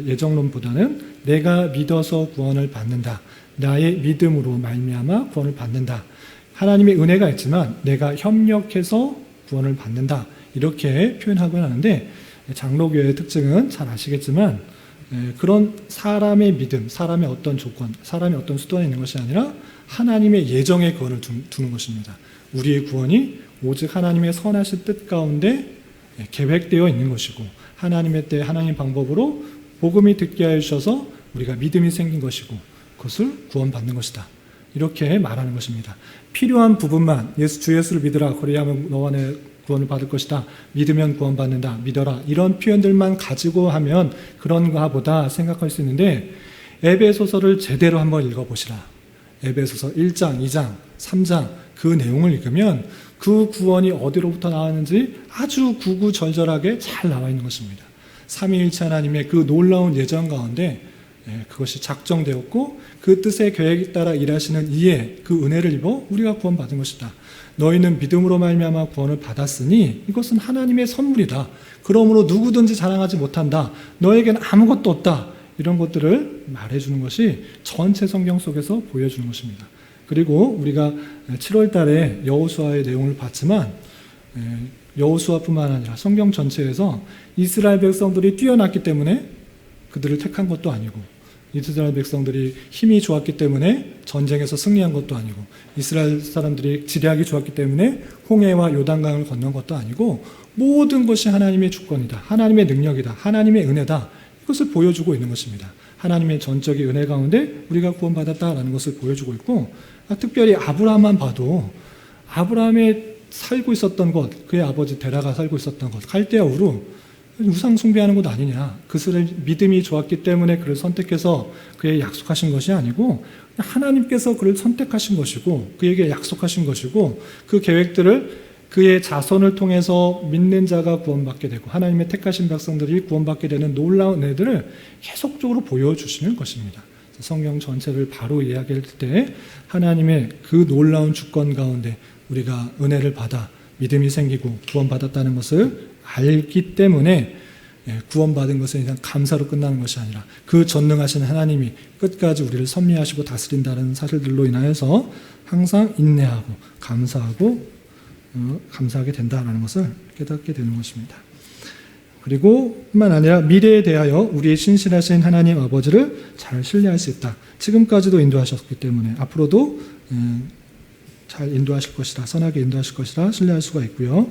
예정론보다는 내가 믿어서 구원을 받는다. 나의 믿음으로 말미암아 구원을 받는다. 하나님의 은혜가 있지만 내가 협력해서 구원을 받는다. 이렇게 표현하곤 하는데 장로교의 특징은 잘 아시겠지만 그런 사람의 믿음, 사람의 어떤 조건, 사람의 어떤 수단이 있는 것이 아니라 하나님의 예정의 구원을 두는 것입니다. 우리의 구원이 오직 하나님의 선하신 뜻 가운데 계획되어 있는 것이고 하나님의 때 하나님의 방법으로 복음이 듣게 하여 주셔서 우리가 믿음이 생긴 것이고 그것을 구원받는 것이다. 이렇게 말하는 것입니다. 필요한 부분만 주 예수를 믿으라. 그리하면 너와 내 구원을 받을 것이다. 믿으면 구원받는다. 믿어라. 이런 표현들만 가지고 하면 그런가 보다 생각할 수 있는데 에베소서를 제대로 한번 읽어보시라. 에베소서 1장, 2장, 3장 그 내용을 읽으면 그 구원이 어디로부터 나왔는지 아주 구구절절하게 잘 나와 있는 것입니다. 삼위일체 하나님의 그 놀라운 예정 가운데 그것이 작정되었고 그 뜻의 계획에 따라 일하시는 이에 그 은혜를 입어 우리가 구원받은 것이다. 너희는 믿음으로 말미암아 구원을 받았으니 이것은 하나님의 선물이다. 그러므로 누구든지 자랑하지 못한다. 너에게는 아무것도 없다. 이런 것들을 말해주는 것이 전체 성경 속에서 보여주는 것입니다. 그리고 우리가 7월 달에 여호수아의 내용을 봤지만 여호수아뿐만 아니라 성경 전체에서 이스라엘 백성들이 뛰어났기 때문에 그들을 택한 것도 아니고 이스라엘 백성들이 힘이 좋았기 때문에 전쟁에서 승리한 것도 아니고 이스라엘 사람들이 지략이 좋았기 때문에 홍해와 요단강을 건넌 것도 아니고 모든 것이 하나님의 주권이다. 하나님의 능력이다. 하나님의 은혜다. 이것을 보여주고 있는 것입니다. 하나님의 전적인 은혜 가운데 우리가 구원받았다라는 것을 보여주고 있고 특별히 아브라함만 봐도 아브라함이 살고 있었던 것, 그의 아버지 데라가 살고 있었던 것, 갈대아 우루 우상 숭배하는 것 아니냐. 그들의 믿음이 좋았기 때문에 그를 선택해서 그에게 약속하신 것이 아니고 하나님께서 그를 선택하신 것이고 그에게 약속하신 것이고 그 계획들을 그의 자손을 통해서 믿는 자가 구원받게 되고 하나님의 택하신 백성들이 구원받게 되는 놀라운 은혜들을 계속적으로 보여주시는 것입니다. 성경 전체를 바로 이야기할 때 하나님의 그 놀라운 주권 가운데 우리가 은혜를 받아 믿음이 생기고 구원받았다는 것을 알기 때문에 구원받은 것은 그냥 감사로 끝나는 것이 아니라 그 전능하신 하나님이 끝까지 우리를 섭리하시고 다스린다는 사실들로 인하여서 항상 인내하고 감사하게 된다는 것을 깨닫게 되는 것입니다. 그리고 뿐만 아니라 미래에 대하여 우리의 신실하신 하나님 아버지를 잘 신뢰할 수 있다. 지금까지도 인도하셨기 때문에 앞으로도 잘 인도하실 것이다. 선하게 인도하실 것이라 신뢰할 수가 있고요.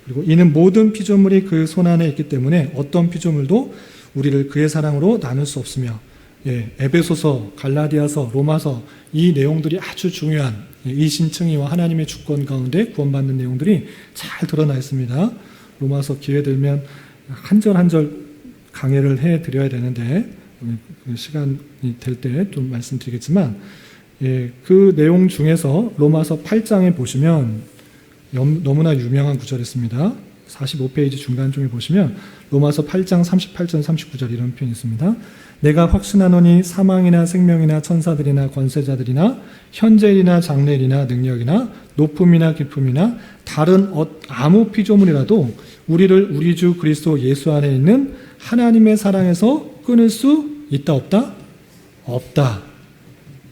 그리고 이는 모든 피조물이 그 손안에 있기 때문에 어떤 피조물도 우리를 그의 사랑으로 나눌 수 없으며 에베소서, 갈라디아서, 로마서 이 내용들이 아주 중요한 이 신층이와 하나님의 주권 가운데 구원받는 내용들이 잘 드러나 있습니다. 로마서 기회 되면 한 절 한 절 강해를 해드려야 되는데 시간이 될 때 좀 말씀드리겠지만 그 내용 중에서 로마서 8장에 보시면 너무나 유명한 구절이 있습니다. 45페이지 중간쯤에 보시면 로마서 8장 38절 39절 이런 표현이 있습니다. 내가 확신하노니 사망이나 생명이나 천사들이나 권세자들이나 현재일이나 장래일이나 능력이나 높음이나 깊음이나 다른 아무 피조물이라도 우리를 우리 주 그리스도 예수 안에 있는 하나님의 사랑에서 끊을 수 있다 없다? 없다.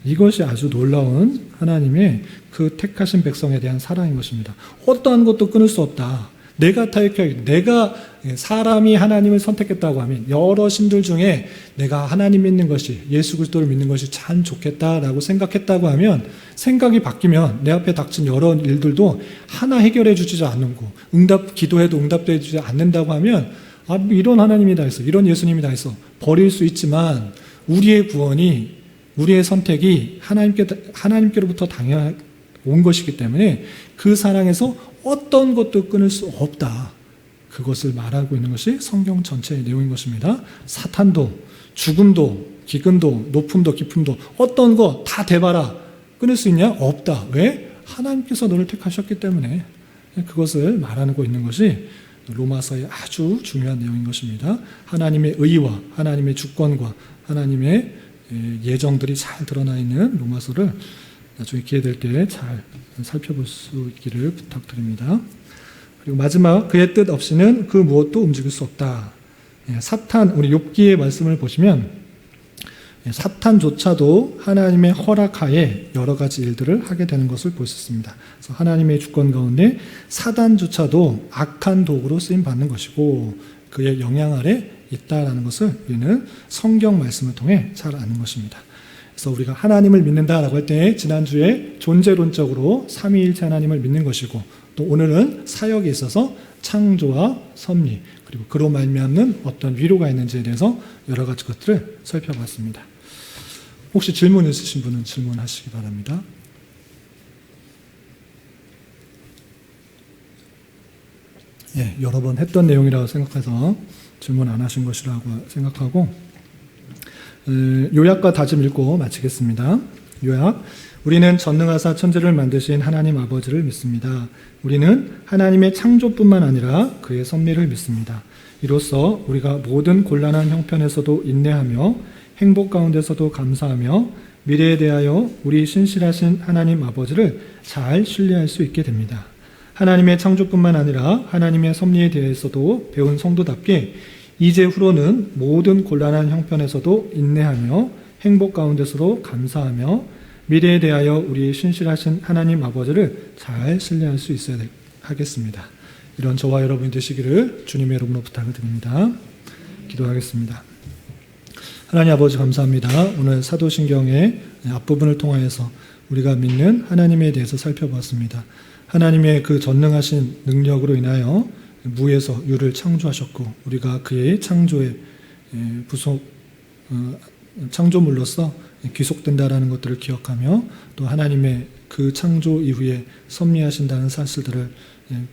이것이 아주 놀라운 하나님의 그 택하신 백성에 대한 사랑인 것입니다. 어떠한 것도 끊을 수 없다. 내가 사람이 하나님을 선택했다고 하면 여러 신들 중에 내가 하나님 믿는 것이, 예수 그리스도를 믿는 것이 참 좋겠다라고 생각했다고 하면 생각이 바뀌면 내 앞에 닥친 여러 일들도 하나 해결해 주지 않는고 기도해도 응답해 주지 않는다고 하면 이런 하나님이 다 있어, 이런 예수님이 다 있어 버릴 수 있지만 우리의 구원이, 우리의 선택이 하나님께로부터 온 것이기 때문에 그 사랑에서 어떤 것도 끊을 수 없다. 그것을 말하고 있는 것이 성경 전체의 내용인 것입니다. 사탄도, 죽음도, 기근도, 높음도, 깊음도 어떤 거 다 대봐라. 끊을 수 있냐? 없다. 왜? 하나님께서 너를 택하셨기 때문에. 그것을 말하고 있는 것이 로마서의 아주 중요한 내용인 것입니다. 하나님의 의와 하나님의 주권과 하나님의 예정들이 잘 드러나 있는 로마서를 나중에 기회 될 때 잘 살펴볼 수 있기를 부탁드립니다. 그리고 마지막, 그의 뜻 없이는 그 무엇도 움직일 수 없다. 사탄, 우리 욥기의 말씀을 보시면 사탄조차도 하나님의 허락하에 여러 가지 일들을 하게 되는 것을 볼 수 있습니다. 그래서 하나님의 주권 가운데 사단조차도 악한 도구로 쓰임 받는 것이고 그의 영향 아래 있다라는 것을 우리는 성경 말씀을 통해 잘 아는 것입니다. 그래서 우리가 하나님을 믿는다라고 할 때 지난주에 존재론적으로 삼위일체 하나님을 믿는 것이고 또 오늘은 사역에 있어서 창조와 섭리 그리고 그로 말미암는 어떤 위로가 있는지에 대해서 여러 가지 것들을 살펴봤습니다. 혹시 질문 있으신 분은 질문하시기 바랍니다. 여러 번 했던 내용이라고 생각해서 질문 안 하신 것이라고 생각하고 요약과 다짐 읽고 마치겠습니다. 요약. 우리는 전능하사 천지를 만드신 하나님 아버지를 믿습니다. 우리는 하나님의 창조뿐만 아니라 그의 섭리를 믿습니다. 이로써 우리가 모든 곤란한 형편에서도 인내하며 행복 가운데서도 감사하며 미래에 대하여 우리 신실하신 하나님 아버지를 잘 신뢰할 수 있게 됩니다. 하나님의 창조뿐만 아니라 하나님의 섭리에 대해서도 배운 성도답게 이제후로는 모든 곤란한 형편에서도 인내하며 행복 가운데서도 감사하며 미래에 대하여 우리 신실하신 하나님 아버지를 잘 신뢰할 수 있어야 하겠습니다. 이런 저와 여러분이 되시기를 주님의 이름으로 부탁을 드립니다. 기도하겠습니다. 하나님 아버지 감사합니다. 오늘 사도신경의 앞부분을 통하여서 우리가 믿는 하나님에 대해서 살펴보았습니다. 하나님의 그 전능하신 능력으로 인하여 무에서 유를 창조하셨고 우리가 그의 창조의 창조물로서 귀속된다라는 것들을 기억하며 또 하나님의 그 창조 이후에 섭리하신다는 사실들을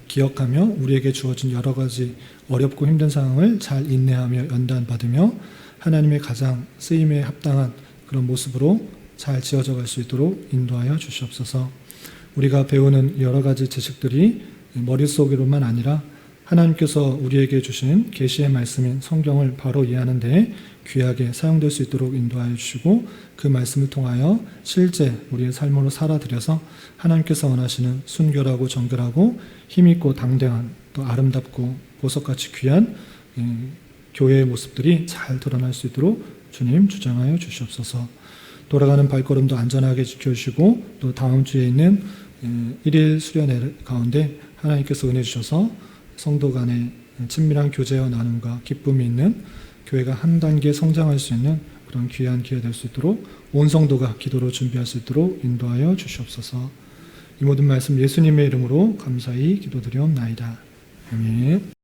기억하며 우리에게 주어진 여러 가지 어렵고 힘든 상황을 잘 인내하며 연단받으며 하나님의 가장 쓰임에 합당한 그런 모습으로 잘 지어져 갈 수 있도록 인도하여 주시옵소서. 우리가 배우는 여러 가지 지식들이 머릿속으로만 아니라 하나님께서 우리에게 주신 계시의 말씀인 성경을 바로 이해하는 데 귀하게 사용될 수 있도록 인도하여 주시고 그 말씀을 통하여 실제 우리의 삶으로 살아들여서 하나님께서 원하시는 순결하고 정결하고 힘있고 당대한 또 아름답고 보석같이 귀한 교회의 모습들이 잘 드러날 수 있도록 주님 주장하여 주시옵소서. 돌아가는 발걸음도 안전하게 지켜주시고 또 다음 주에 있는 1일 수련회 가운데 하나님께서 은혜 주셔서 성도 간의 친밀한 교제와 나눔과 기쁨이 있는 교회가 한 단계 성장할 수 있는 그런 귀한 기회 될 수 있도록 온 성도가 기도로 준비할 수 있도록 인도하여 주시옵소서. 이 모든 말씀 예수님의 이름으로 감사히 기도드리옵나이다. 아멘.